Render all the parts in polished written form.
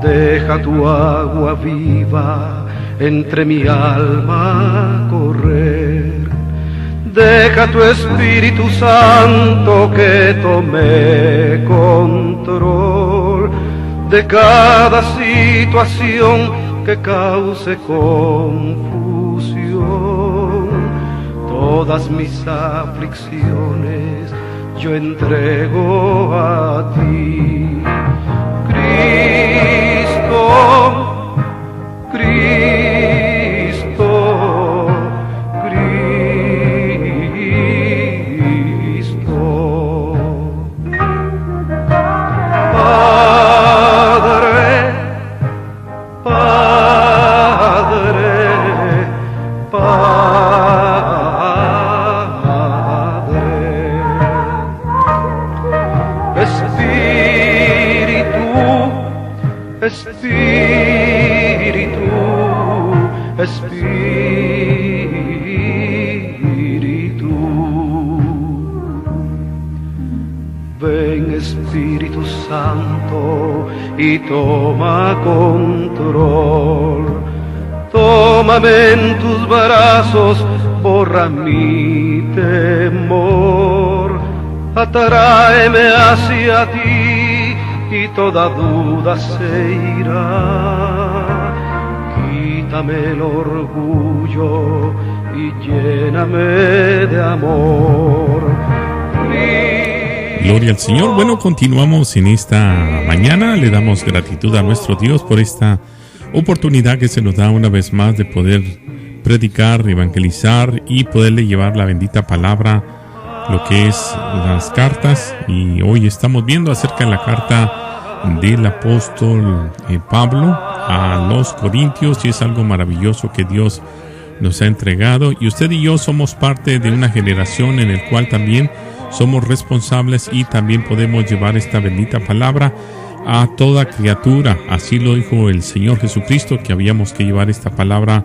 Deja tu agua viva entre mi alma correr. Deja tu Espíritu Santo que tome control de cada situación que cause confusión. Todas mis aflicciones yo entrego a ti. Cristo, Cristo, Cristo. Padre, Padre, Padre. Espíritu, Espíritu. Ven Espíritu Santo y toma control. Tómame en tus brazos, borra mi temor. Atráeme hacia ti y toda duda se irá. Quítame el orgullo y lléname de amor. Gloria al Señor. Bueno, continuamos en esta mañana. Le damos gratitud a nuestro Dios por esta oportunidad que se nos da una vez más de poder predicar, evangelizar y poderle llevar la bendita palabra, lo que es las cartas. Y hoy estamos viendo acerca de la carta del apóstol Pablo a los Corintios, y es algo maravilloso que Dios nos ha entregado, y usted y yo somos parte de una generación en el cual también somos responsables y también podemos llevar esta bendita palabra a toda criatura. Así lo dijo el Señor Jesucristo, que habíamos que llevar esta palabra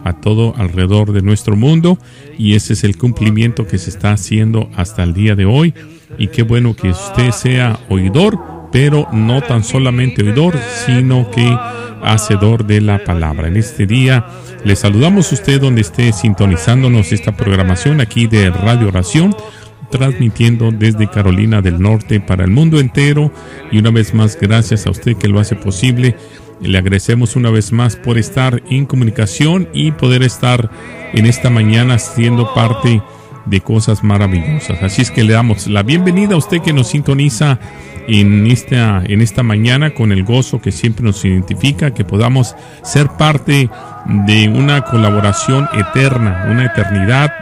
a todo alrededor de nuestro mundo, y ese es el cumplimiento que se está haciendo hasta el día de hoy. Y qué bueno que usted sea oidor, pero no tan solamente oidor, sino que hacedor de la palabra. En este día le saludamos a usted donde esté sintonizándonos esta programación aquí de Radio Oración, transmitiendo desde Carolina del Norte para el mundo entero. Y una vez más, gracias a usted que lo hace posible. Le agradecemos una vez más por estar en comunicación y poder estar en esta mañana siendo parte de cosas maravillosas. Así es que le damos la bienvenida a usted que nos sintoniza en esta mañana, con el gozo que siempre nos identifica, que podamos ser parte de una colaboración eterna, una eternidad,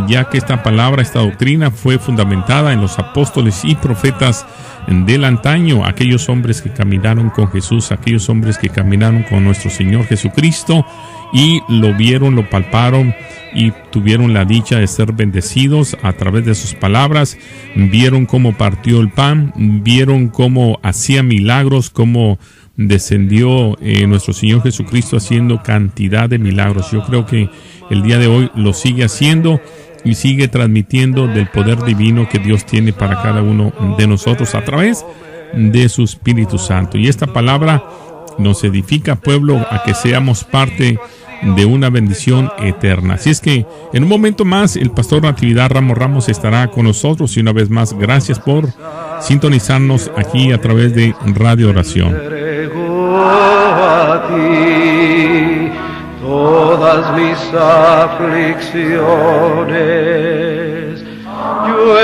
ya que esta palabra, esta doctrina fue fundamentada en los apóstoles y profetas del antaño, aquellos hombres que caminaron con Jesús, aquellos hombres que caminaron con nuestro Señor Jesucristo y lo vieron, lo palparon y tuvieron la dicha de ser bendecidos a través de sus palabras. Vieron cómo partió el pan, vieron cómo hacía milagros, cómo descendió nuestro Señor Jesucristo haciendo cantidad de milagros. Yo creo que el día de hoy lo sigue haciendo y sigue transmitiendo del poder divino que Dios tiene para cada uno de nosotros a través de su Espíritu Santo. Y esta palabra nos edifica, pueblo, a que seamos parte de una bendición eterna. Así es que en un momento más el pastor Natividad Ramos estará con nosotros, y una vez más gracias por sintonizarnos aquí a través de Radio Oración. A ti todas mis aflicciones yo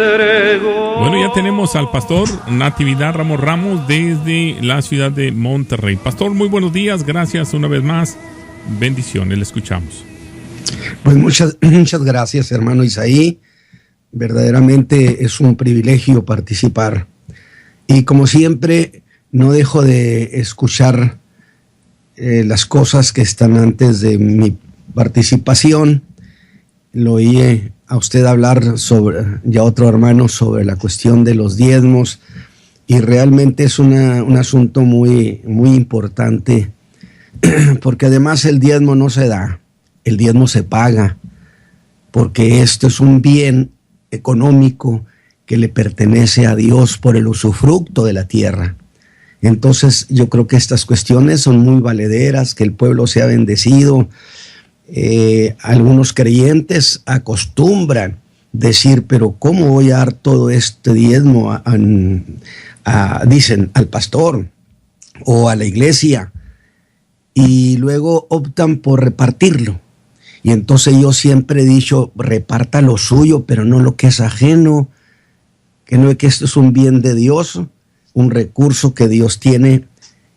entrego. Bueno, ya tenemos al pastor Natividad Ramos desde la ciudad de Monterrey. Pastor, muy buenos días, gracias una vez más. Bendiciones, le escuchamos. Pues muchas gracias, hermano Isaí. Verdaderamente es un privilegio participar. Y como siempre, no dejo de escuchar las cosas que están antes de mi participación. Lo oí a usted hablar sobre, ya otro hermano, sobre la cuestión de los diezmos. Y realmente es un asunto muy, muy importante. Porque además el diezmo no se da, el diezmo se paga, porque esto es un bien económico que le pertenece a Dios por el usufructo de la tierra. Entonces yo creo que estas cuestiones son muy valederas, que el pueblo sea bendecido. Algunos creyentes acostumbran decir, pero ¿cómo voy a dar todo este diezmo dicen, al pastor o a la iglesia? Y luego optan por repartirlo. Y entonces yo siempre he dicho, reparta lo suyo, pero no lo que es ajeno, que no es que esto es un bien de Dios, un recurso que Dios tiene.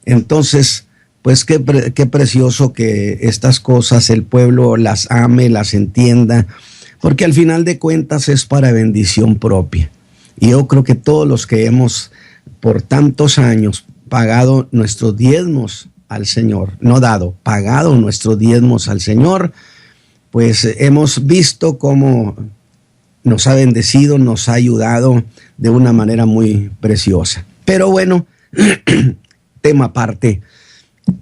Entonces, pues qué precioso que estas cosas el pueblo las ame, las entienda, porque al final de cuentas es para bendición propia. Y yo creo que todos los que hemos por tantos años pagado nuestros diezmos al Señor, no dado, pagado nuestros diezmos al Señor, pues hemos visto cómo nos ha bendecido, nos ha ayudado de una manera muy preciosa. Pero bueno, tema aparte.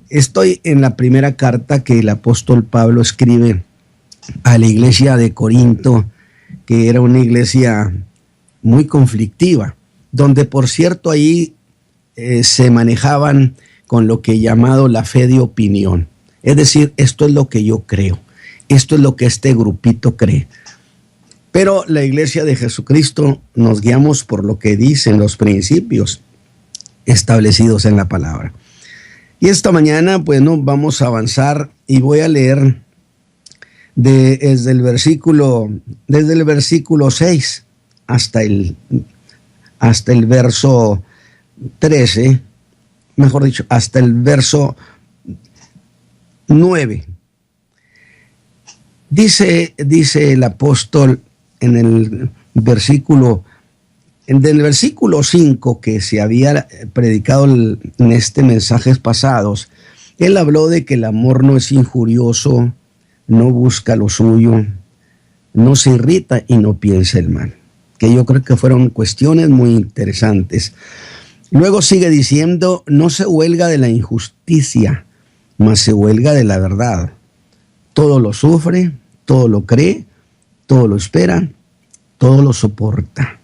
Estoy en la primera carta que el apóstol Pablo escribe a la iglesia de Corinto, que era una iglesia muy conflictiva, donde por cierto ahí se manejaban con lo que he llamado la fe de opinión. Es decir, esto es lo que yo creo, esto es lo que este grupito cree. Pero la iglesia de Jesucristo nos guiamos por lo que dicen los principios establecidos en la palabra. Y esta mañana, pues no vamos a avanzar y voy a leer desde el versículo 6 hasta el verso 13, mejor dicho, hasta el verso 9. Dice el apóstol en el versículo 5 que se había predicado en este mensajes pasados, él habló de que el amor no es injurioso, no busca lo suyo, no se irrita y no piensa el mal. Que yo creo que fueron cuestiones muy interesantes. Luego sigue diciendo, no se huelga de la injusticia, mas se huelga de la verdad. Todo lo sufre, todo lo cree, todo lo espera, todo lo soporta.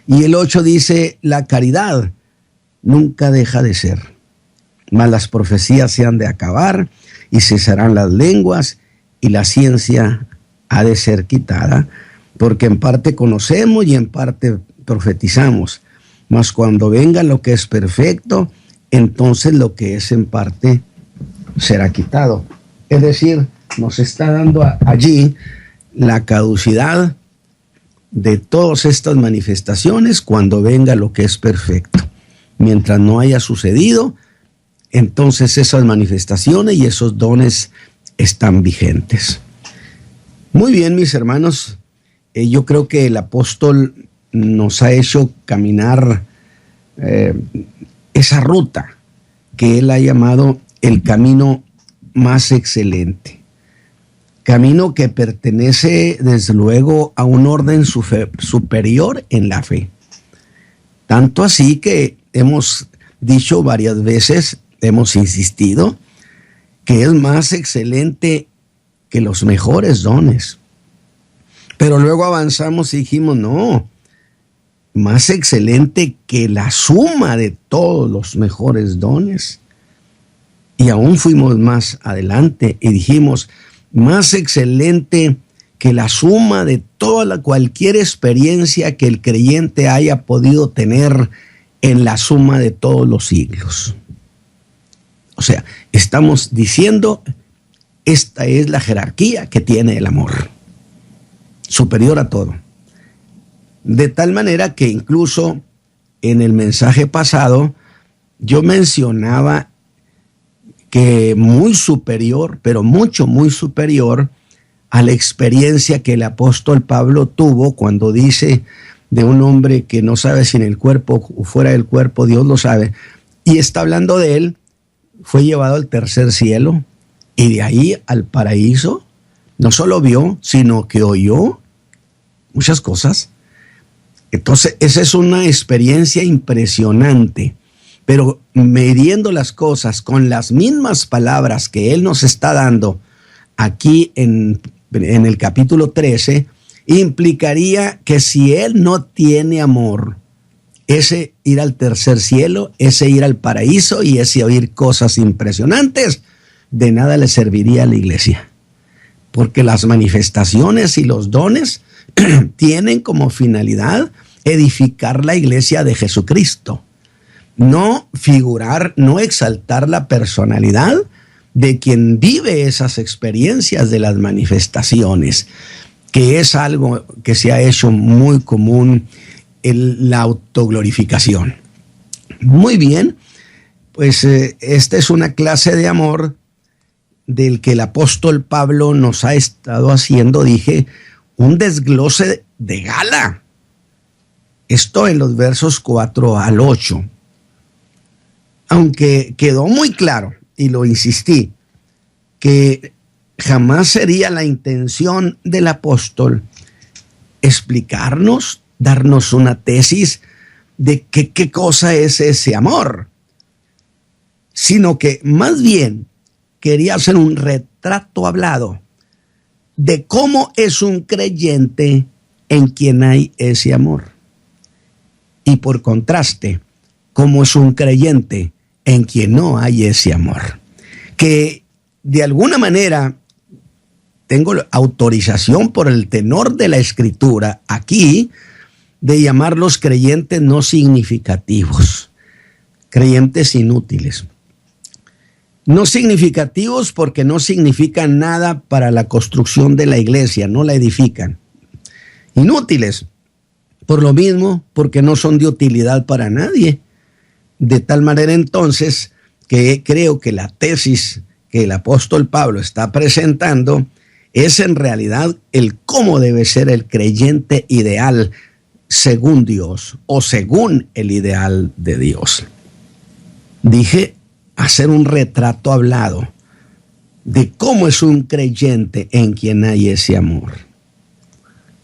Y el 8 dice, la caridad nunca deja de ser, mas las profecías se han de acabar y cesarán las lenguas y la ciencia ha de ser quitada, porque en parte conocemos y en parte profetizamos, mas cuando venga lo que es perfecto, entonces lo que es en parte será quitado. Es decir, nos está dando allí la caducidad de todas estas manifestaciones cuando venga lo que es perfecto. Mientras no haya sucedido, entonces esas manifestaciones y esos dones están vigentes. Muy bien, mis hermanos, yo creo que el apóstol nos ha hecho caminar esa ruta que él ha llamado el camino más excelente. Camino que pertenece desde luego a un orden superior en la fe. Tanto así que hemos dicho varias veces, hemos insistido, que es más excelente que los mejores dones. Pero luego avanzamos y dijimos, no, más excelente que la suma de todos los mejores dones. Y aún fuimos más adelante y dijimos, más excelente que la suma de cualquier experiencia que el creyente haya podido tener en la suma de todos los siglos. O sea, estamos diciendo, esta es la jerarquía que tiene el amor, superior a todo. De tal manera que incluso en el mensaje pasado yo mencionaba que muy superior, pero mucho, muy superior a la experiencia que el apóstol Pablo tuvo cuando dice de un hombre que no sabe si en el cuerpo o fuera del cuerpo, Dios lo sabe, y está hablando de él, fue llevado al tercer cielo y de ahí al paraíso. No solo vio, sino que oyó muchas cosas. Entonces, esa es una experiencia impresionante, pero midiendo las cosas con las mismas palabras que él nos está dando aquí en el capítulo 13, implicaría que si él no tiene amor, ese ir al tercer cielo, ese ir al paraíso y ese oír cosas impresionantes, de nada le serviría a la iglesia. Porque las manifestaciones y los dones tienen como finalidad edificar la iglesia de Jesucristo. No figurar, no exaltar la personalidad de quien vive esas experiencias de las manifestaciones, que es algo que se ha hecho muy común en la autoglorificación. Muy bien, pues esta es una clase de amor del que el apóstol Pablo nos ha estado haciendo, dije, un desglose de gala. Esto en los versos 4 al 8. Aunque quedó muy claro, y lo insistí, que jamás sería la intención del apóstol explicarnos, darnos una tesis de qué cosa es ese amor, sino que más bien quería hacer un retrato hablado de cómo es un creyente en quien hay ese amor. Y por contraste, cómo es un creyente en quien no hay ese amor. Que de alguna manera tengo autorización por el tenor de la escritura aquí de llamarlos creyentes no significativos, creyentes inútiles. No significativos porque no significan nada para la construcción de la iglesia, no la edifican. Inútiles, por lo mismo, porque no son de utilidad para nadie. De tal manera entonces que creo que la tesis que el apóstol Pablo está presentando es en realidad el cómo debe ser el creyente ideal según Dios o según el ideal de Dios. Dije hacer un retrato hablado de cómo es un creyente en quien hay ese amor.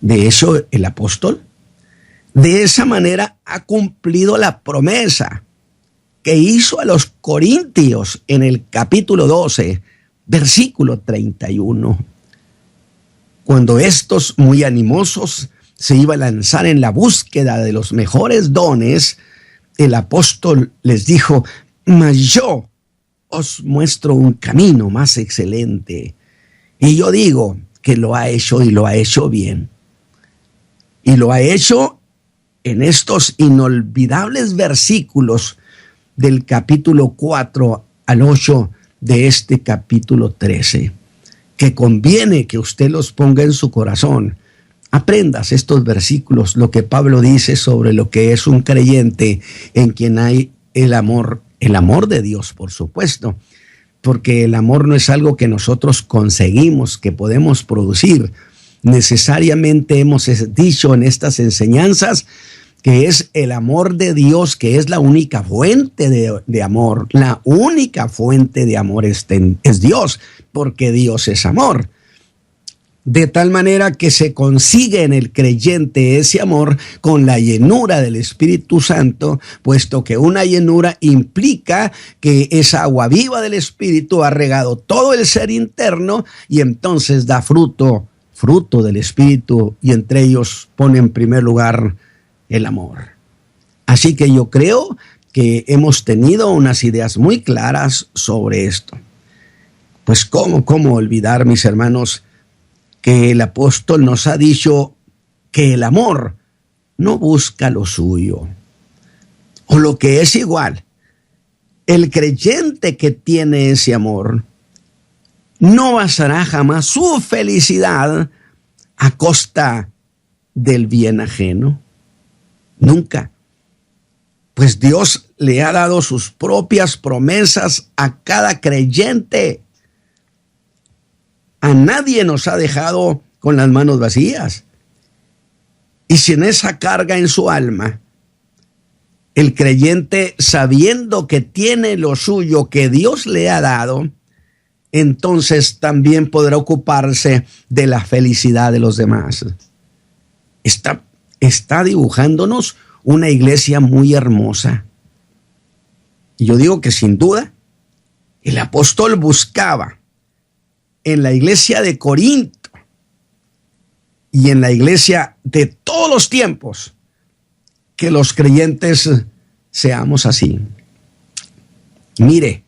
De eso el apóstol, de esa manera ha cumplido la promesa que hizo a los corintios en el capítulo 12, versículo 31. Cuando estos muy animosos se iban a lanzar en la búsqueda de los mejores dones, el apóstol les dijo: mas yo os muestro un camino más excelente. Y yo digo que lo ha hecho y lo ha hecho bien. Y lo ha hecho en estos inolvidables versículos del capítulo 4 al 8 de este capítulo 13, que conviene que usted los ponga en su corazón. Aprendas estos versículos, lo que Pablo dice sobre lo que es un creyente en quien hay el amor de Dios, por supuesto, porque el amor no es algo que nosotros conseguimos, que podemos producir. Necesariamente hemos dicho en estas enseñanzas que es el amor de Dios, que es la única fuente de amor. La única fuente de amor es Dios, porque Dios es amor. De tal manera que se consigue en el creyente ese amor con la llenura del Espíritu Santo, puesto que una llenura implica que esa agua viva del Espíritu ha regado todo el ser interno y entonces da fruto del Espíritu, y entre ellos pone en primer lugar el amor. Así que yo creo que hemos tenido unas ideas muy claras sobre esto. Pues ¿cómo olvidar, mis hermanos, que el apóstol nos ha dicho que el amor no busca lo suyo? O lo que es igual, el creyente que tiene ese amor no basará jamás su felicidad a costa del bien ajeno. Nunca. Pues Dios le ha dado sus propias promesas a cada creyente. A nadie nos ha dejado con las manos vacías. Y sin esa carga en su alma, el creyente, sabiendo que tiene lo suyo que Dios le ha dado, entonces también podrá ocuparse de la felicidad de los demás. Está dibujándonos una iglesia muy hermosa. Y yo digo que sin duda el apóstol buscaba en la iglesia de Corinto y en la iglesia de todos los tiempos que los creyentes seamos así. Mire,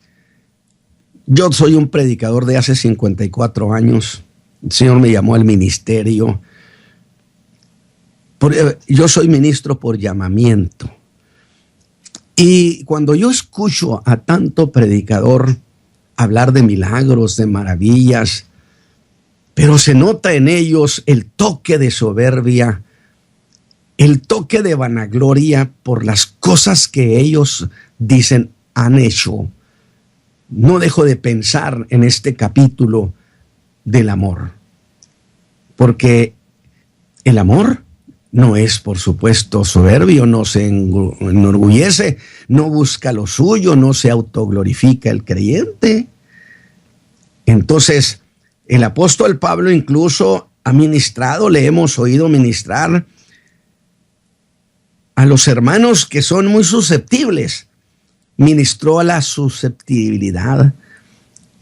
yo soy un predicador de hace 54 años. El Señor me llamó al ministerio. Yo soy ministro por llamamiento. Y cuando yo escucho a tanto predicador hablar de milagros, de maravillas, pero se nota en ellos el toque de soberbia, el toque de vanagloria por las cosas que ellos dicen han hecho, no dejo de pensar en este capítulo del amor. Porque el amor no es, por supuesto, soberbio, no se enorgullece, no busca lo suyo, no se autoglorifica el creyente. Entonces, el apóstol Pablo incluso ha ministrado, le hemos oído ministrar a los hermanos que son muy susceptibles. Ministró a la susceptibilidad,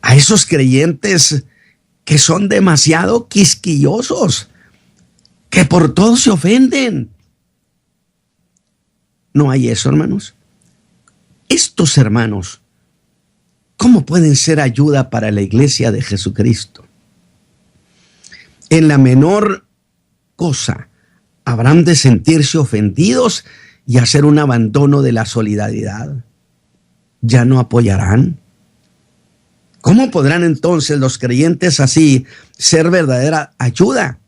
a esos creyentes que son demasiado quisquillosos, que por todo se ofenden. No hay eso, hermanos. Estos hermanos, ¿cómo pueden ser ayuda para la iglesia de Jesucristo? En la menor cosa habrán de sentirse ofendidos y hacer un abandono de la solidaridad. ¿Ya no apoyarán? ¿Cómo podrán entonces los creyentes así ser verdadera ayuda?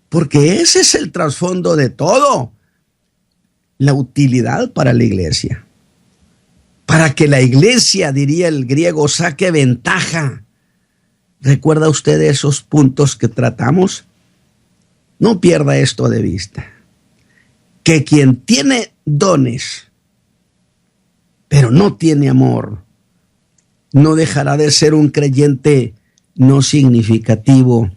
Porque ese es el trasfondo de todo. La utilidad para la iglesia. Para que la iglesia, diría el griego, saque ventaja. ¿Recuerda usted esos puntos que tratamos? No pierda esto de vista. Que quien tiene dones, pero no tiene amor, no dejará de ser un creyente no significativo.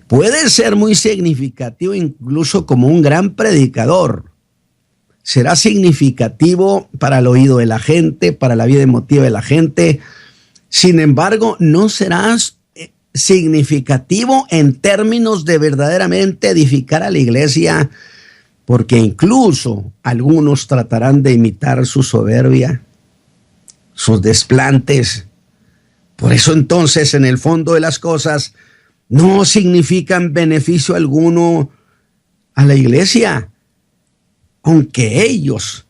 Puede ser muy significativo incluso como un gran predicador. Será significativo para el oído de la gente, para la vida emotiva de la gente. Sin embargo, no serás significativo en términos de verdaderamente edificar a la iglesia, porque incluso algunos tratarán de imitar su soberbia, sus desplantes. Por eso entonces, en el fondo de las cosas, no significan beneficio alguno a la iglesia, aunque ellos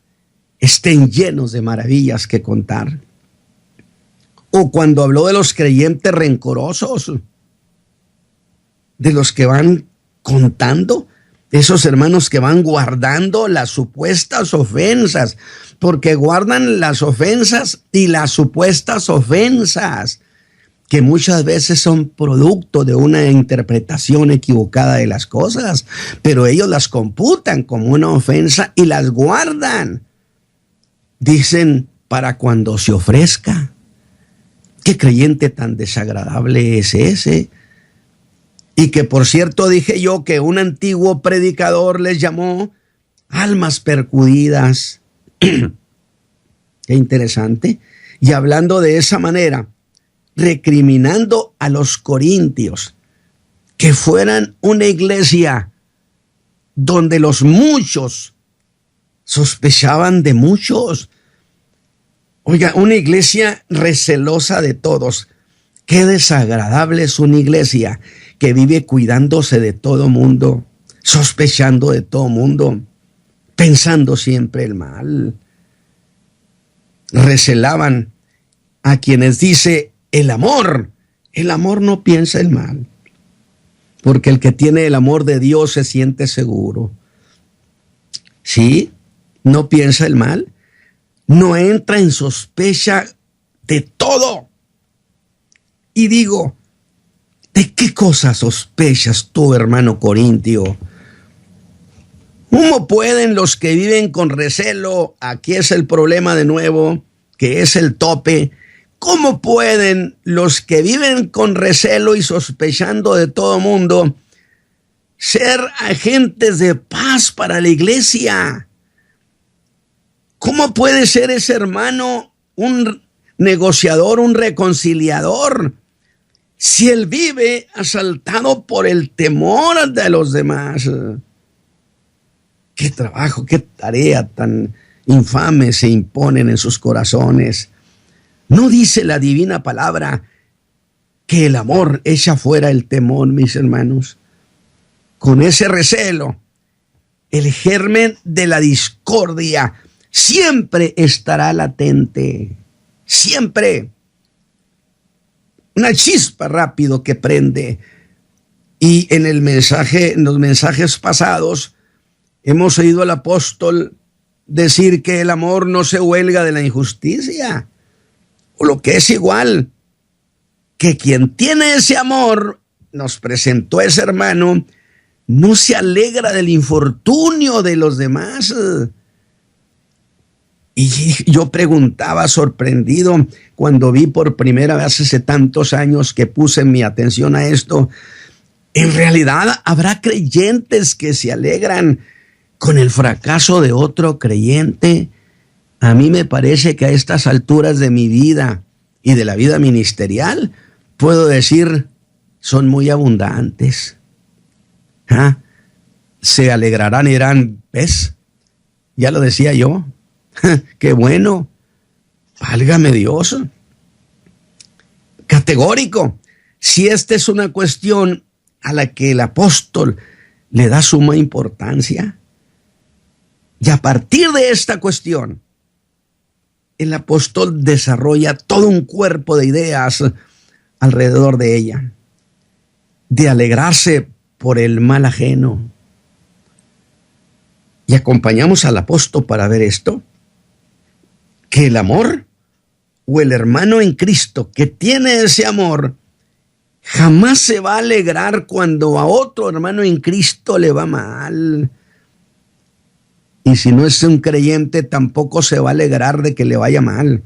estén llenos de maravillas que contar. O cuando habló de los creyentes rencorosos, de los que van contando, esos hermanos que van guardando las supuestas ofensas, porque guardan las ofensas y las supuestas ofensas, que muchas veces son producto de una interpretación equivocada de las cosas, pero ellos las computan como una ofensa y las guardan. Dicen, para cuando se ofrezca. ¿Qué creyente tan desagradable es ese? Y que, por cierto, dije yo que un antiguo predicador les llamó almas percudidas. Qué interesante. Y hablando de esa manera, recriminando a los corintios que fueran una iglesia donde los muchos sospechaban de muchos. Oiga, una iglesia recelosa de todos. Qué desagradable es una iglesia que vive cuidándose de todo mundo, sospechando de todo mundo, pensando siempre el mal. Recelaban a quienes dice el amor no piensa el mal, porque el que tiene el amor de Dios se siente seguro. ¿sí? No piensa el mal, no entra en sospecha de todo. Y digo, ¿de qué cosa sospechas tú, hermano corintio? ¿Cómo pueden los que viven con recelo? Aquí es el problema de nuevo, que es el tope. ¿Cómo pueden los que viven con recelo y sospechando de todo mundo ser agentes de paz para la iglesia? ¿Cómo puede ser ese hermano un negociador, un reconciliador, si él vive asaltado por el temor de los demás? Qué trabajo, qué tarea tan infame se imponen en sus corazones. ¿No dice la divina palabra que el amor echa fuera el temor, mis hermanos? Con ese recelo, el germen de la discordia siempre estará latente. Siempre. Una chispa rápido que prende. Y en los mensajes pasados, hemos oído al apóstol decir que el amor no se huelga de la injusticia. O lo que es igual, que quien tiene ese amor, nos presentó ese hermano, no se alegra del infortunio de los demás. Y yo preguntaba sorprendido cuando vi por primera vez hace tantos años que puse mi atención a esto. En realidad habrá creyentes que se alegran con el fracaso de otro creyente. A mí me parece que a estas alturas de mi vida y de la vida ministerial, puedo decir, son muy abundantes. ¿Ah? Se alegrarán y dirán, ¿ves? Ya lo decía yo. ¡Qué bueno! ¡Válgame Dios! Categórico. Si esta es una cuestión a la que el apóstol le da suma importancia, y a partir de esta cuestión, el apóstol desarrolla todo un cuerpo de ideas alrededor de ella, de alegrarse por el mal ajeno. Y acompañamos al apóstol para ver esto, que el amor o el hermano en Cristo que tiene ese amor jamás se va a alegrar cuando a otro hermano en Cristo le va mal. Y si no es un creyente, tampoco se va a alegrar de que le vaya mal.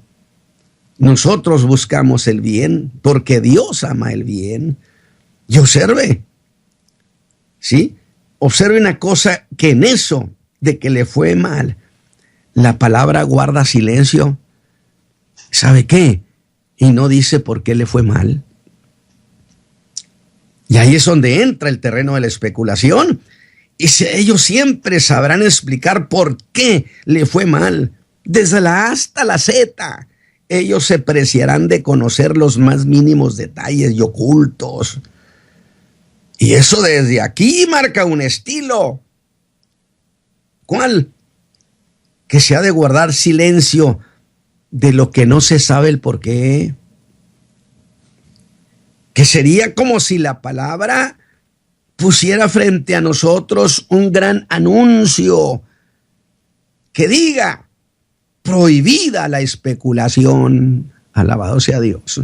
Nosotros buscamos el bien, porque Dios ama el bien. Y observe, ¿sí? Observe una cosa, que en eso de que le fue mal, la palabra guarda silencio. ¿Sabe qué? Y no dice por qué le fue mal. Y ahí es donde entra el terreno de la especulación. Y ellos siempre sabrán explicar por qué le fue mal. Desde la A hasta la Z, ellos se preciarán de conocer los más mínimos detalles y ocultos. Y eso desde aquí marca un estilo. ¿Cuál? Que se ha de guardar silencio de lo que no se sabe el por qué. Que sería como si la palabra pusiera frente a nosotros un gran anuncio que diga: prohibida la especulación. Alabado sea Dios.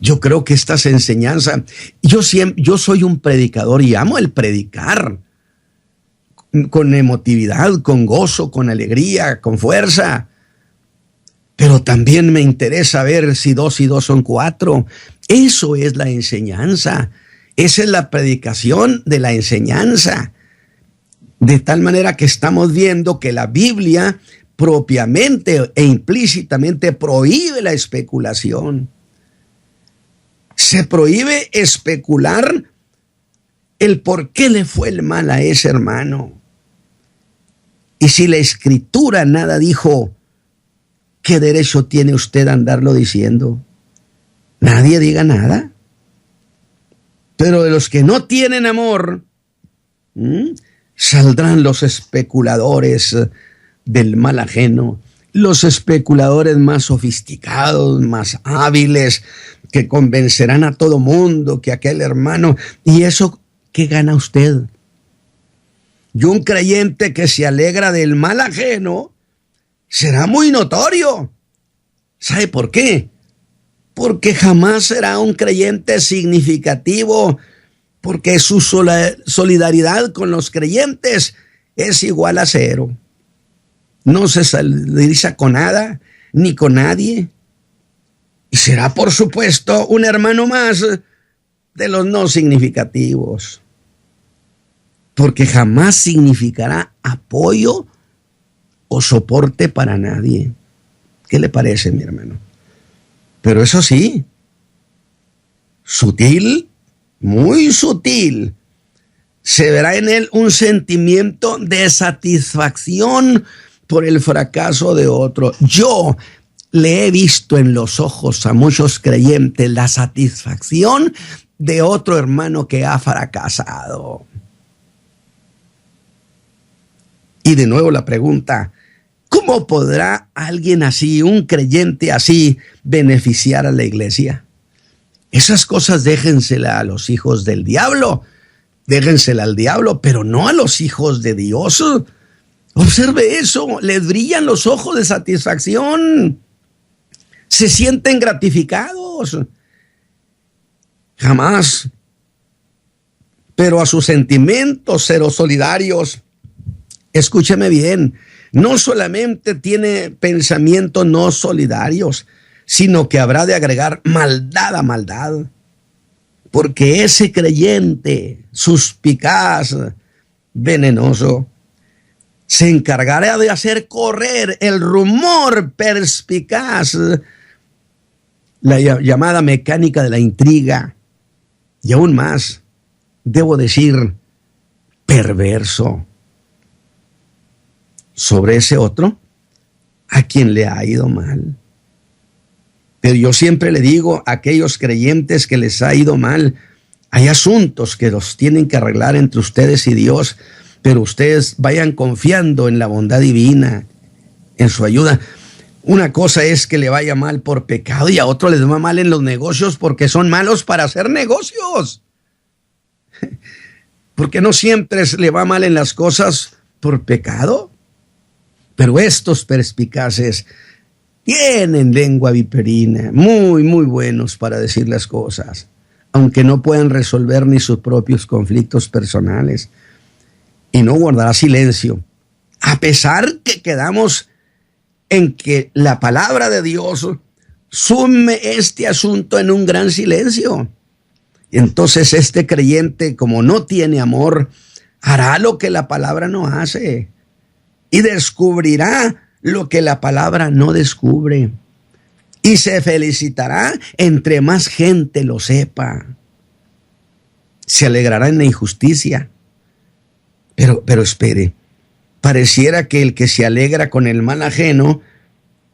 Yo creo que estas enseñanzas, yo soy un predicador y amo el predicar con emotividad, con gozo, con alegría, con fuerza. Pero también me interesa ver si 2 y 2 son 4. Eso es la enseñanza. Esa es la predicación de la enseñanza. De tal manera que estamos viendo que la Biblia propiamente e implícitamente prohíbe la especulación. Se prohíbe especular el por qué le fue el mal a ese hermano. Y si la Escritura nada dijo, ¿qué derecho tiene usted a andarlo diciendo? Nadie diga nada. Pero de los que no tienen amor, saldrán los especuladores del mal ajeno, los especuladores más sofisticados, más hábiles, que convencerán a todo mundo que aquel hermano. ¿Y eso qué gana usted? Y un creyente que se alegra del mal ajeno será muy notorio. ¿Sabe por qué? Porque jamás será un creyente significativo, porque su solidaridad con los creyentes es igual a cero. No se solidariza con nada ni con nadie. Y será, por supuesto, un hermano más de los no significativos, porque jamás significará apoyo o soporte para nadie. ¿Qué le parece, mi hermano? Pero eso sí, sutil, muy sutil, se verá en él un sentimiento de satisfacción por el fracaso de otro. Yo le he visto en los ojos a muchos creyentes la satisfacción de otro hermano que ha fracasado. Y de nuevo la pregunta, ¿cómo podrá alguien así, un creyente así, beneficiar a la iglesia? Esas cosas déjensela a los hijos del diablo, déjensela al diablo, pero no a los hijos de Dios. Observe eso, les brillan los ojos de satisfacción, se sienten gratificados. Jamás, pero a sus sentimientos serosolidarios, escúcheme bien, no solamente tiene pensamientos no solidarios, sino que habrá de agregar maldad a maldad. Porque ese creyente suspicaz, venenoso, se encargará de hacer correr el rumor perspicaz, la llamada mecánica de la intriga, y aún más, debo decir, perverso, sobre ese otro a quien le ha ido mal. Pero yo siempre le digo a aquellos creyentes que les ha ido mal, hay asuntos que los tienen que arreglar entre ustedes y Dios, pero ustedes vayan confiando en la bondad divina, en su ayuda. Una cosa es que le vaya mal por pecado y a otro les va mal en los negocios porque son malos para hacer negocios. Porque no siempre le va mal en las cosas por pecado. Pero estos perspicaces tienen lengua viperina, muy, muy buenos para decir las cosas, aunque no puedan resolver ni sus propios conflictos personales. Y no guardará silencio, a pesar que quedamos en que la palabra de Dios sume este asunto en un gran silencio. Y entonces este creyente, como no tiene amor, hará lo que la palabra no hace y descubrirá lo que la palabra no descubre. Y se felicitará entre más gente lo sepa. Se alegrará en la injusticia. Pero espere, pareciera que el que se alegra con el mal ajeno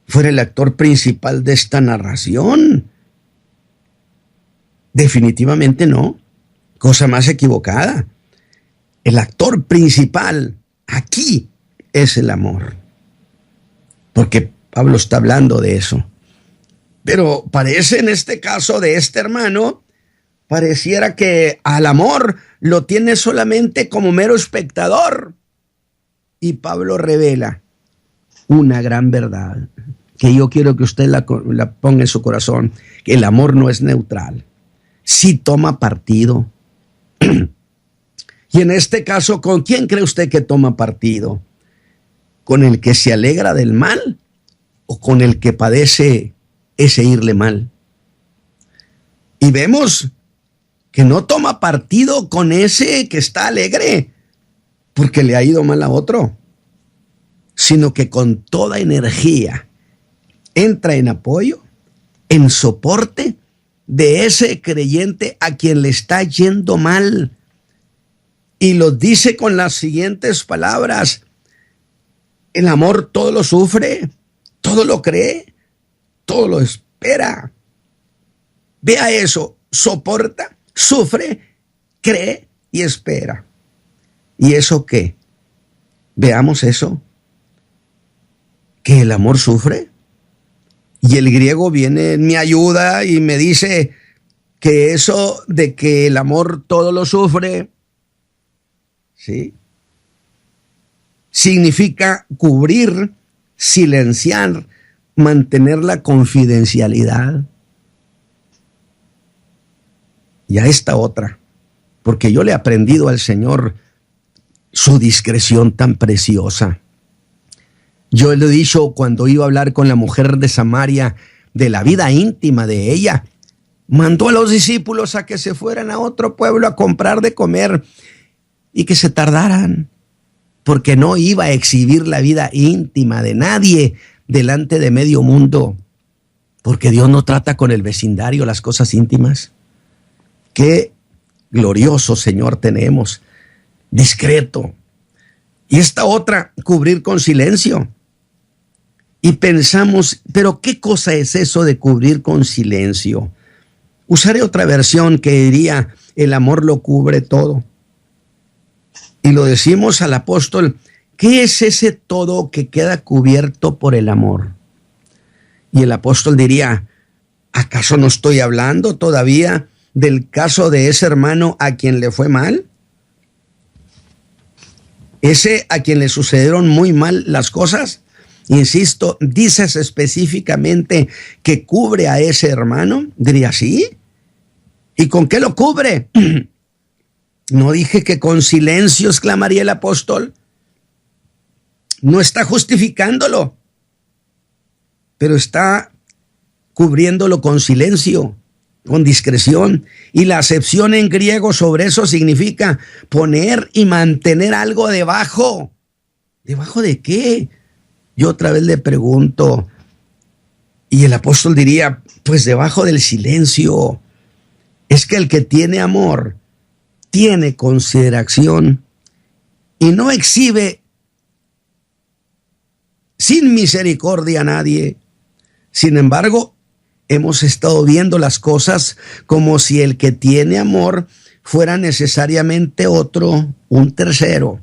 fuera el actor principal de esta narración. Definitivamente no, cosa más equivocada. El actor principal aquí es el amor, porque Pablo está hablando de eso. Pero parece en este caso de este hermano, pareciera que al amor lo tiene solamente como mero espectador. Y Pablo revela una gran verdad que yo quiero que usted la ponga en su corazón, que el amor no es neutral, sí toma partido. Y en este caso, ¿con quién cree usted que toma partido? ¿Con el que se alegra del mal o con el que padece ese irle mal? Y vemos que no toma partido con ese que está alegre porque le ha ido mal a otro, sino que con toda energía entra en apoyo, en soporte de ese creyente a quien le está yendo mal. Y lo dice con las siguientes palabras: el amor todo lo sufre, todo lo cree, todo lo espera. Vea eso, soporta, sufre, cree y espera. ¿Y eso qué? Veamos eso. Que el amor sufre. Y el griego viene en mi ayuda y me dice que eso de que el amor todo lo sufre, ¿sí? significa cubrir, silenciar, mantener la confidencialidad. Y a esta otra, porque yo le he aprendido al Señor su discreción tan preciosa. Yo le he dicho cuando iba a hablar con la mujer de Samaria de la vida íntima de ella, mandó a los discípulos a que se fueran a otro pueblo a comprar de comer y que se tardaran, porque no iba a exhibir la vida íntima de nadie delante de medio mundo, porque Dios no trata con el vecindario las cosas íntimas. Qué glorioso Señor tenemos, discreto. Y esta otra, cubrir con silencio. Y pensamos, pero ¿qué cosa es eso de cubrir con silencio? Usaré otra versión que diría, el amor lo cubre todo. Y lo decimos al apóstol, ¿qué es ese todo que queda cubierto por el amor? Y el apóstol diría, ¿acaso no estoy hablando todavía del caso de ese hermano a quien le fue mal? Ese a quien le sucedieron muy mal las cosas. Insisto, ¿dices específicamente que cubre a ese hermano? Diría, ¿sí? ¿Y con qué lo cubre? No dije que con silencio, exclamaría el apóstol. No está justificándolo, pero está cubriéndolo con silencio, con discreción. Y la acepción en griego sobre eso significa poner y mantener algo debajo. ¿Debajo de qué? Yo otra vez le pregunto, y el apóstol diría, pues debajo del silencio. Es que el que tiene amor tiene consideración y no exhibe sin misericordia a nadie. Sin embargo, hemos estado viendo las cosas como si el que tiene amor fuera necesariamente otro, un tercero.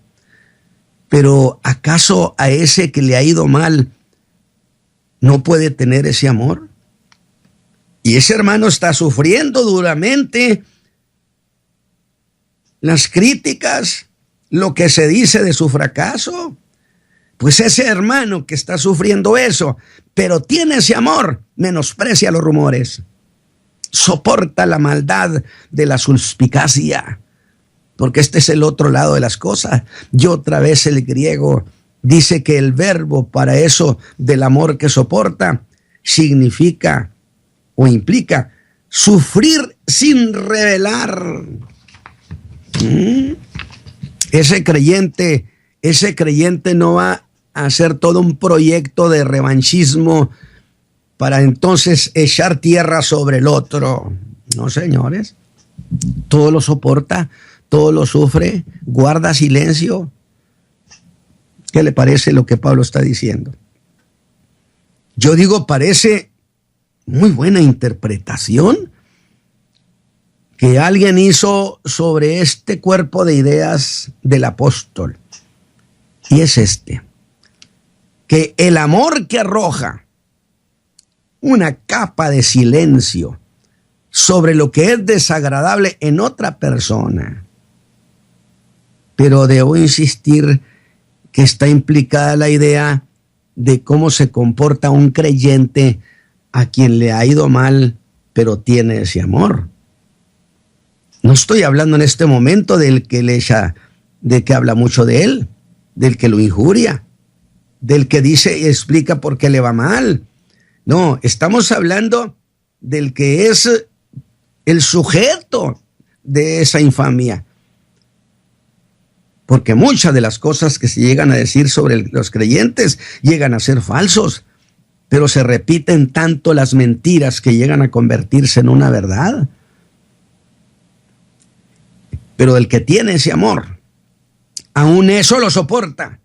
Pero ¿acaso a ese que le ha ido mal no puede tener ese amor? Y ese hermano está sufriendo duramente las críticas, lo que se dice de su fracaso. Pues ese hermano que está sufriendo eso, pero tiene ese amor, menosprecia los rumores, soporta la maldad de la suspicacia, porque este es el otro lado de las cosas. Y otra vez el griego dice que el verbo para eso del amor que soporta significa o implica sufrir sin revelar. Ese creyente no va a hacer todo un proyecto de revanchismo para entonces echar tierra sobre el otro. No, señores, todo lo soporta, todo lo sufre, guarda silencio. ¿Qué le parece lo que Pablo está diciendo? Yo digo, parece muy buena interpretación que alguien hizo sobre este cuerpo de ideas del apóstol. Y es que el amor que arroja una capa de silencio sobre lo que es desagradable en otra persona. Pero debo insistir que está implicada la idea de cómo se comporta un creyente a quien le ha ido mal, pero tiene ese amor. No estoy hablando en este momento del que le echa, de que habla mucho de él, del que lo injuria, del que dice y explica por qué le va mal. No, estamos hablando del que es el sujeto de esa infamia. Porque muchas de las cosas que se llegan a decir sobre los creyentes llegan a ser falsos, pero se repiten tanto las mentiras que llegan a convertirse en una verdad. Pero el que tiene ese amor, aún eso lo soporta.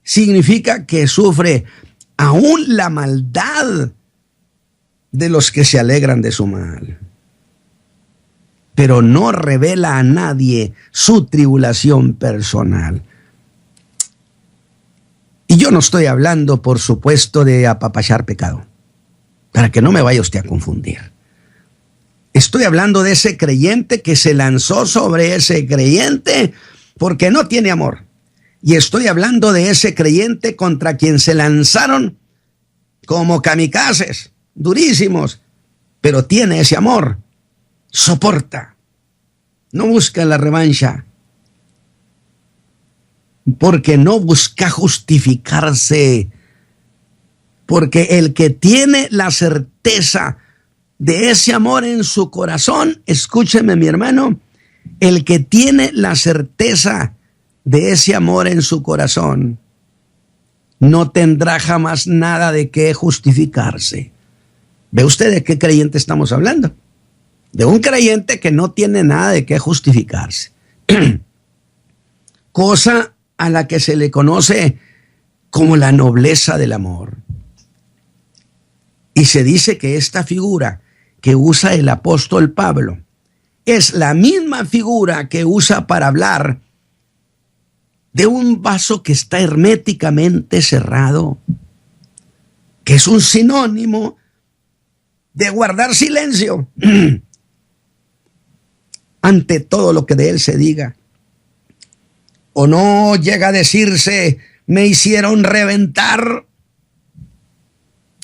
Significa que sufre aún la maldad de los que se alegran de su mal. Pero no revela a nadie su tribulación personal. Y yo no estoy hablando, por supuesto, de apapachar pecado, para que no me vaya usted a confundir. Estoy hablando de ese creyente que se lanzó sobre ese creyente porque no tiene amor. Y estoy hablando de ese creyente contra quien se lanzaron como kamikazes, durísimos, pero tiene ese amor, soporta, no busca la revancha, porque no busca justificarse, porque el que tiene la certeza de ese amor en su corazón, escúcheme mi hermano, el que tiene la certeza de ese amor en su corazón, no tendrá jamás nada de qué justificarse. ¿Ve usted de qué creyente estamos hablando? De un creyente que no tiene nada de qué justificarse. Cosa a la que se le conoce como la nobleza del amor. Y se dice que esta figura que usa el apóstol Pablo es la misma figura que usa para hablar de un vaso que está herméticamente cerrado, que es un sinónimo de guardar silencio ante todo lo que de él se diga. O no llega a decirse, me hicieron reventar,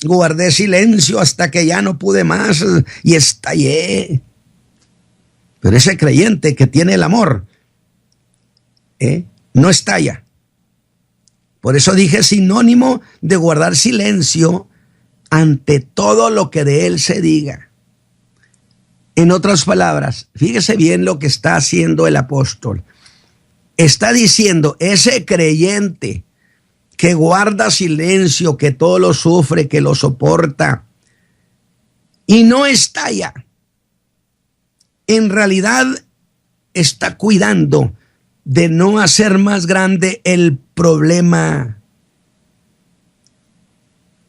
guardé silencio hasta que ya no pude más y estallé. Pero ese creyente que tiene el amor, no estalla. Por eso dije sinónimo de guardar silencio ante todo lo que de él se diga. En otras palabras, fíjese bien lo que está haciendo el apóstol. Está diciendo, ese creyente que guarda silencio, que todo lo sufre, que lo soporta y no estalla, en realidad está cuidando de no hacer más grande el problema.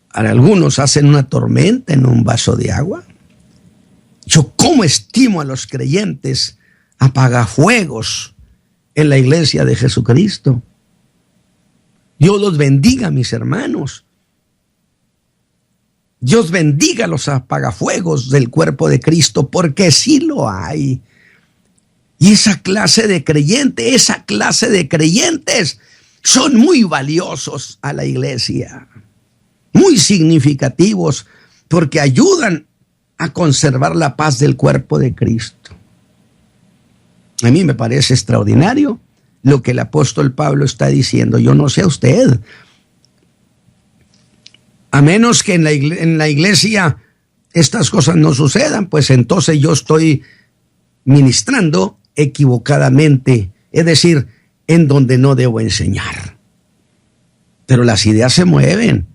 Algunos hacen una tormenta en un vaso de agua. Yo cómo estimo a los creyentes apagafuegos en la iglesia de Jesucristo. Dios los bendiga, mis hermanos. Dios bendiga a los apagafuegos del cuerpo de Cristo, porque sí lo hay. Y esa clase de creyentes son muy valiosos a la iglesia, muy significativos, porque ayudan a conservar la paz del cuerpo de Cristo. A mí me parece extraordinario lo que el apóstol Pablo está diciendo. Yo no sé a usted, a menos que en la iglesia estas cosas no sucedan, pues entonces yo estoy ministrando equivocadamente, es decir, en donde no debo enseñar. Pero las ideas se mueven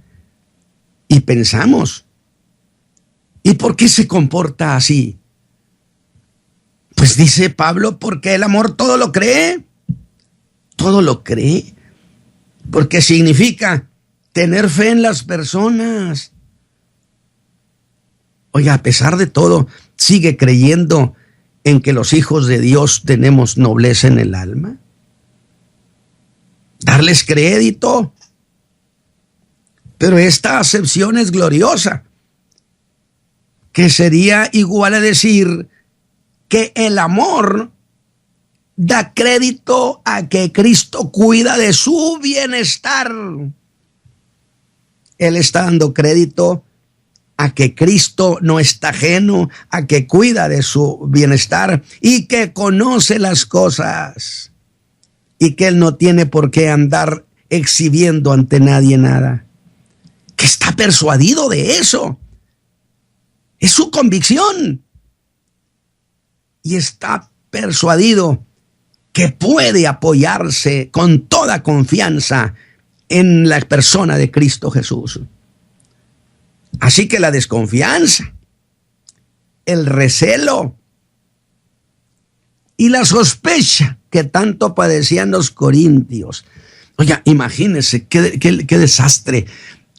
y pensamos, ¿y por qué se comporta así? Pues dice Pablo, porque el amor todo lo cree, porque significa tener fe en las personas. Oiga, a pesar de todo, sigue creyendo en que los hijos de Dios tenemos nobleza en el alma. Darles crédito. Pero esta acepción es gloriosa, que sería igual a decir que el amor da crédito a que Cristo cuida de su bienestar. Él está dando crédito a que Cristo no está ajeno, a que cuida de su bienestar y que conoce las cosas y que Él no tiene por qué andar exhibiendo ante nadie nada. Que está persuadido de eso. Es su convicción. Y está persuadido que puede apoyarse con toda confianza en la persona de Cristo Jesús. Así que la desconfianza, el recelo y la sospecha que tanto padecían los corintios. Oiga, imagínense qué desastre.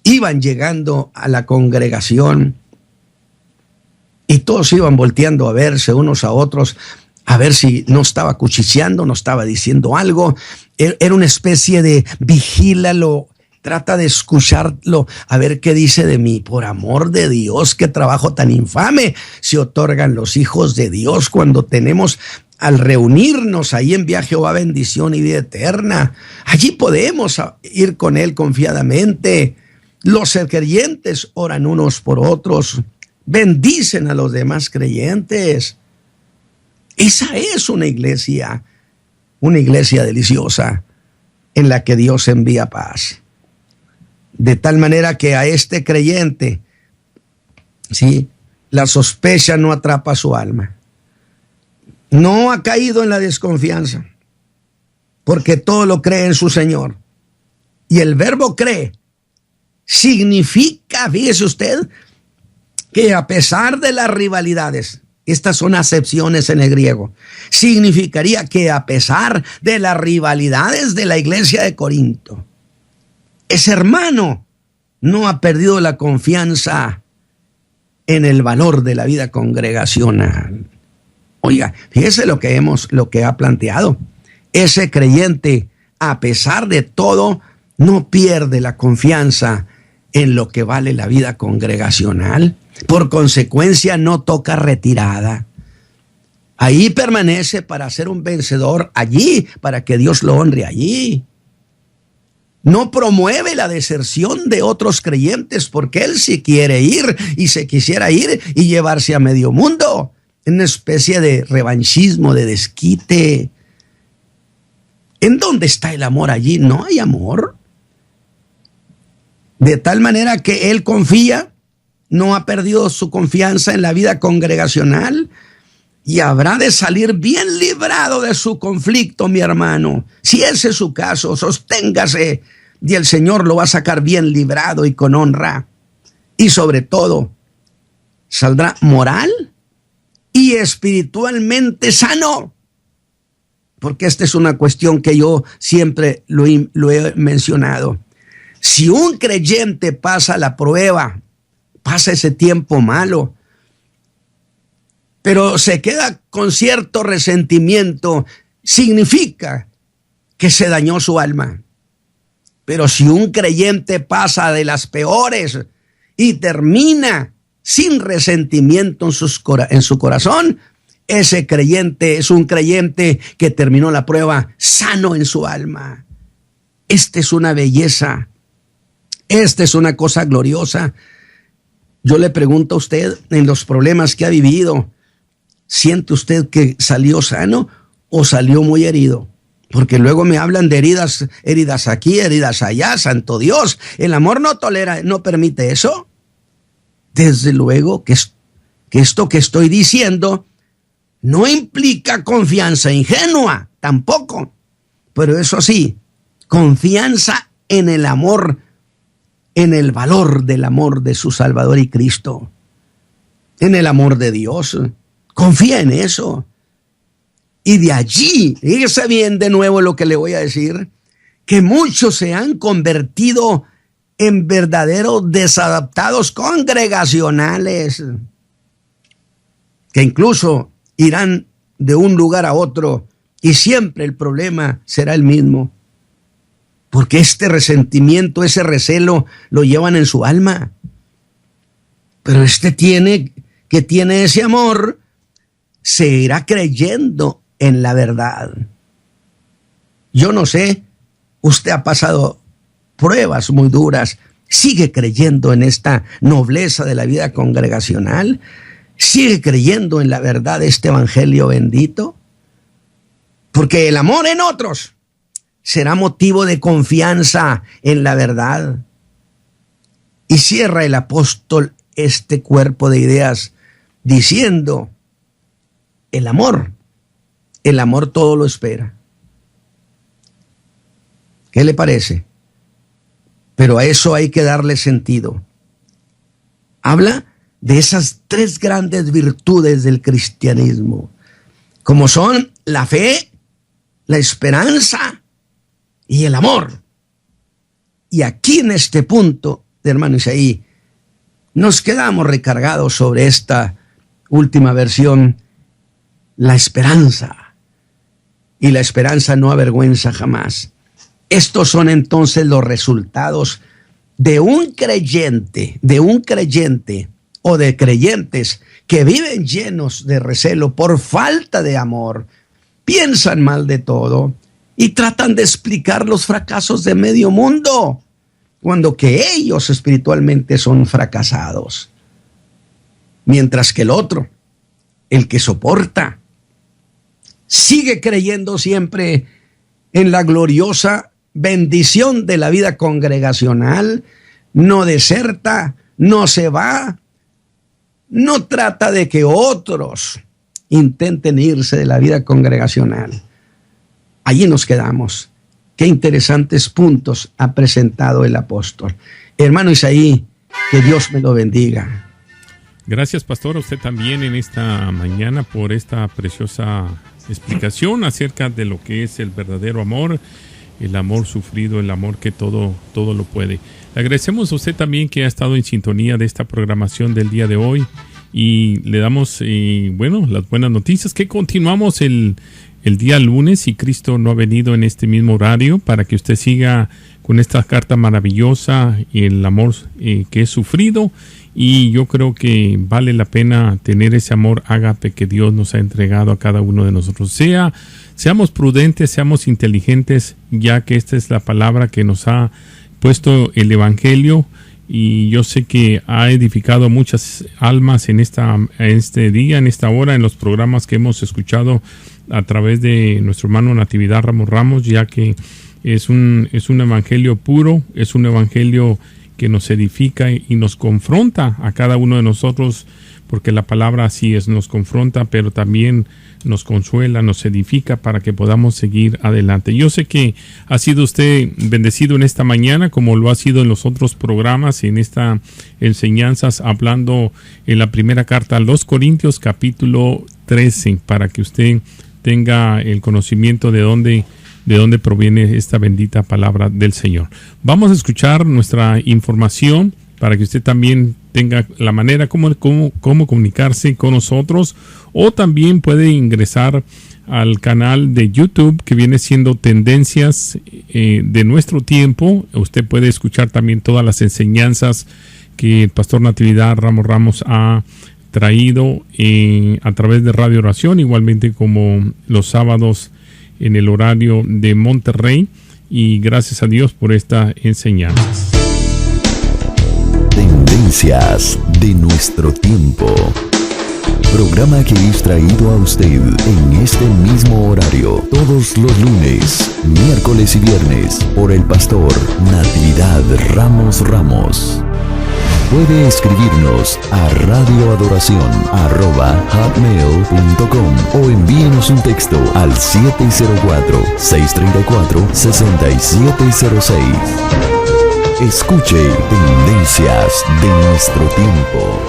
Iban llegando a la congregación y todos iban volteando a verse unos a otros, a ver si no estaba cuchicheando, no estaba diciendo algo. Era una especie de vigílalo, trata de escucharlo, a ver qué dice de mí. Por amor de Dios, qué trabajo tan infame se otorgan los hijos de Dios cuando tenemos al reunirnos ahí en Vía Jehová Bendición y Vida Eterna, allí podemos ir con Él confiadamente. Los creyentes oran unos por otros, bendicen a los demás creyentes. Esa es una iglesia deliciosa en la que Dios envía paz. De tal manera que a este creyente, ¿sí?, la sospecha no atrapa su alma. No ha caído en la desconfianza, porque todo lo cree en su Señor. Y el verbo cree significa, fíjese usted, que a pesar de las rivalidades, estas son acepciones en el griego, significaría que a pesar de las rivalidades de la iglesia de Corinto, ese hermano no ha perdido la confianza en el valor de la vida congregacional. Oiga, fíjese lo que ha planteado. Ese creyente, a pesar de todo, no pierde la confianza en lo que vale la vida congregacional. Por consecuencia, no toca retirada. Ahí permanece para ser un vencedor, allí, para que Dios lo honre allí. No promueve la deserción de otros creyentes, porque él sí quiere ir y se quisiera ir y llevarse a medio mundo. Una especie de revanchismo, de desquite. ¿En dónde está el amor allí? No hay amor. De tal manera que él confía, no ha perdido su confianza en la vida congregacional y habrá de salir bien librado de su conflicto, mi hermano. Si ese es su caso, sosténgase y el Señor lo va a sacar bien librado y con honra. Y sobre todo, saldrá moral y espiritualmente sano. Porque esta es una cuestión que yo siempre lo he mencionado. Si un creyente pasa la prueba, pasa ese tiempo malo, pero se queda con cierto resentimiento, significa que se dañó su alma. Pero si un creyente pasa de las peores y termina sin resentimiento en su corazón, ese creyente es un creyente que terminó la prueba sano en su alma. Esta es una belleza. Esta es una cosa gloriosa. Yo le pregunto a usted, en los problemas que ha vivido, ¿siente usted que salió sano o salió muy herido? Porque luego me hablan de heridas aquí, heridas allá. Santo Dios, el amor no tolera, no permite eso. Desde luego que esto que estoy diciendo no implica confianza ingenua, tampoco. Pero eso sí, confianza en el amor, en el valor del amor de su Salvador y Cristo, en el amor de Dios. Confía en eso. Y de allí, fíjese bien de nuevo lo que le voy a decir, que muchos se han convertido en verdaderos desadaptados congregacionales, que incluso irán de un lugar a otro y siempre el problema será el mismo. Porque este resentimiento, ese recelo, lo llevan en su alma. Pero que tiene ese amor, se irá creyendo en la verdad. Yo no sé, usted ha pasado pruebas muy duras, sigue creyendo en esta nobleza de la vida congregacional, sigue creyendo en la verdad de este evangelio bendito, porque el amor en otros será motivo de confianza en la verdad. Y cierra el apóstol este cuerpo de ideas diciendo: el amor todo lo espera. ¿Qué le parece? Pero a eso hay que darle sentido. Habla de esas tres grandes virtudes del cristianismo, como son la fe, la esperanza y el amor. Y aquí en este punto, hermano Isaí, nos quedamos recargados sobre esta última versión, la esperanza. Y la esperanza no avergüenza jamás. Estos son entonces los resultados de un creyente o de creyentes que viven llenos de recelo por falta de amor, piensan mal de todo y tratan de explicar los fracasos de medio mundo, cuando que ellos espiritualmente son fracasados. Mientras que el otro, el que soporta, sigue creyendo siempre en la gloriosa bendición de la vida congregacional, no deserta, no se va, no trata de que otros intenten irse de la vida congregacional. Allí nos quedamos. Qué interesantes puntos ha presentado el apóstol. Hermano Isaí, que Dios me lo bendiga. Gracias, pastor, a usted también en esta mañana por esta preciosa explicación acerca de lo que es el verdadero amor, el amor sufrido, el amor que todo lo puede. Le agradecemos a usted también que ha estado en sintonía de esta programación del día de hoy y le damos, las buenas noticias que continuamos el día lunes y Cristo no ha venido en este mismo horario para que usted siga con esta carta maravillosa y el amor que es sufrido. Y yo creo que vale la pena tener ese amor ágape que Dios nos ha entregado a cada uno de nosotros. Seamos prudentes, seamos inteligentes, ya que esta es la palabra que nos ha puesto el Evangelio. Y yo sé que ha edificado muchas almas en este día, en esta hora, en los programas que hemos escuchado a través de nuestro hermano Natividad Ramos, ya que es un evangelio puro, es un evangelio que nos edifica y nos confronta a cada uno de nosotros, porque la palabra así es, nos confronta, pero también nos consuela, nos edifica para que podamos seguir adelante. Yo sé que ha sido usted bendecido en esta mañana, como lo ha sido en los otros programas, en estas enseñanzas, hablando en la primera carta a los Corintios, capítulo 13, para que usted tenga el conocimiento de dónde proviene esta bendita palabra del Señor. Vamos a escuchar nuestra información para que usted también tenga la manera cómo comunicarse con nosotros, o también puede ingresar al canal de YouTube que viene siendo Tendencias de Nuestro Tiempo. Usted puede escuchar también todas las enseñanzas que el pastor Natividad Ramos ha traído a través de Radio Oración, igualmente como los sábados en el horario de Monterrey, y gracias a Dios por esta enseñanza. Tendencias de Nuestro Tiempo. Programa que es traído a usted en este mismo horario todos los lunes, miércoles y viernes por el pastor Natividad Ramos. Puede escribirnos a radioadoración@hotmail.com o envíenos un texto al 704-634-6706. Escuche Tendencias de Nuestro Tiempo.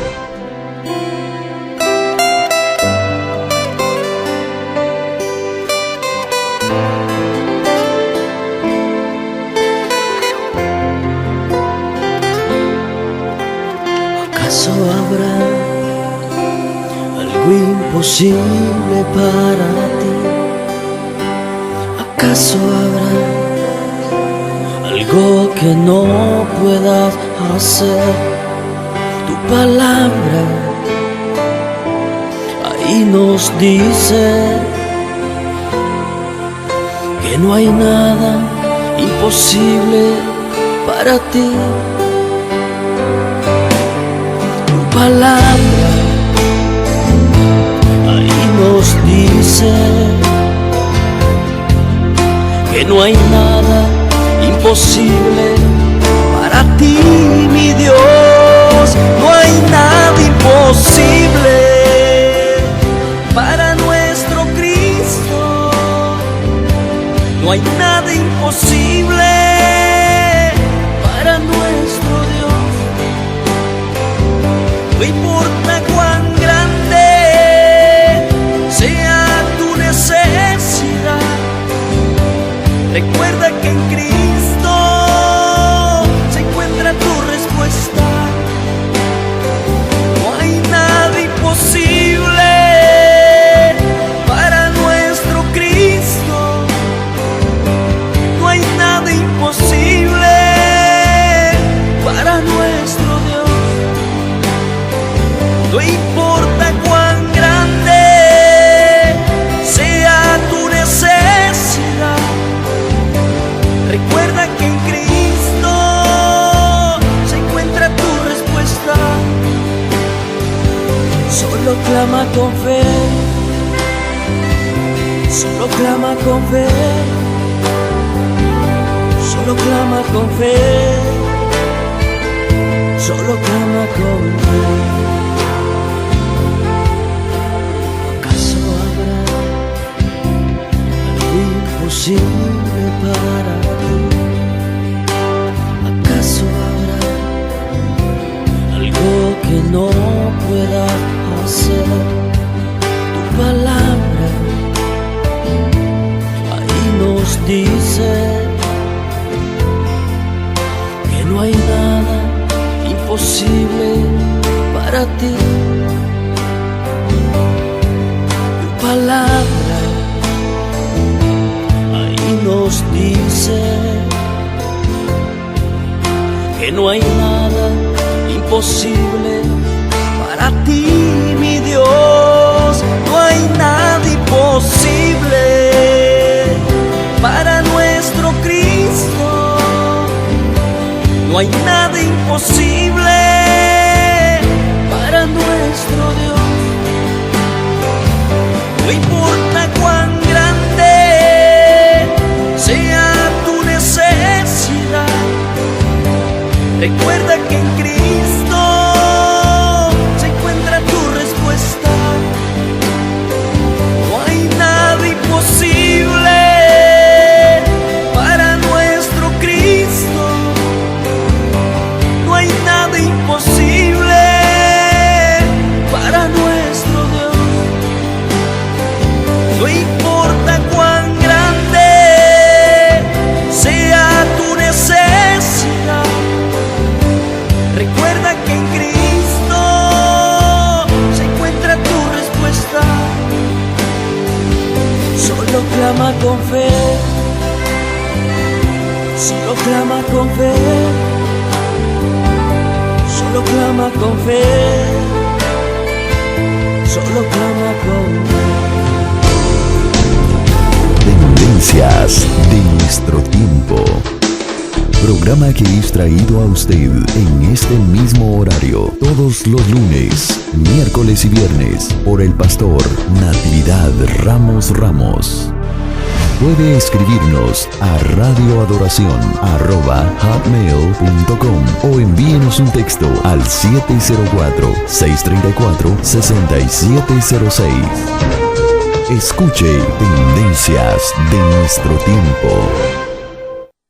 ¿Acaso habrá algo imposible para ti? ¿Acaso habrá algo que no puedas hacer? Tu palabra ahí nos dice que no hay nada imposible para ti. Palabra ahí nos dice que no hay nada imposible para ti, mi Dios. No hay nada imposible para nuestro Cristo. No hay nada imposible para nuestro Dios. No importa cuán grande sea tu necesidad, recuerda que en Cristo se encuentra tu respuesta. No hay nada imposible para nuestro Cristo. No hay nada imposible para nuestro Dios. Solo clama con fe, solo clama con fe, solo clama con fe, solo clama con fe. ¿Acaso habrá algo imposible para ti? ¿Acaso habrá algo que no pueda hacer? Tu palabra ahí nos dice que no hay nada imposible para ti. Tu palabra ahí nos dice que no hay nada imposible para ti, mi Dios. No hay nada imposible para nuestro Cristo. No hay nada imposible para nuestro Dios. No importa cuán grande sea tu necesidad, recuerda que en Cristo se encuentra tu respuesta. No hay nada imposible para nuestro Cristo. No hay nada imposible para nuestro Dios. No importa cuán grande sea tu necesidad, recuerda que en Cristo se encuentra tu respuesta. Solo clama con fe, solo clama con fe, solo clama con fe, solo clama con fe. Tendencias de nuestro tiempo. Programa que es traído a usted en este mismo horario todos los lunes, miércoles y viernes por el pastor Natividad Ramos. Puede escribirnos a radioadoración@hotmail.com o envíenos un texto al 704-634-6706. Escuche Tendencias de nuestro tiempo.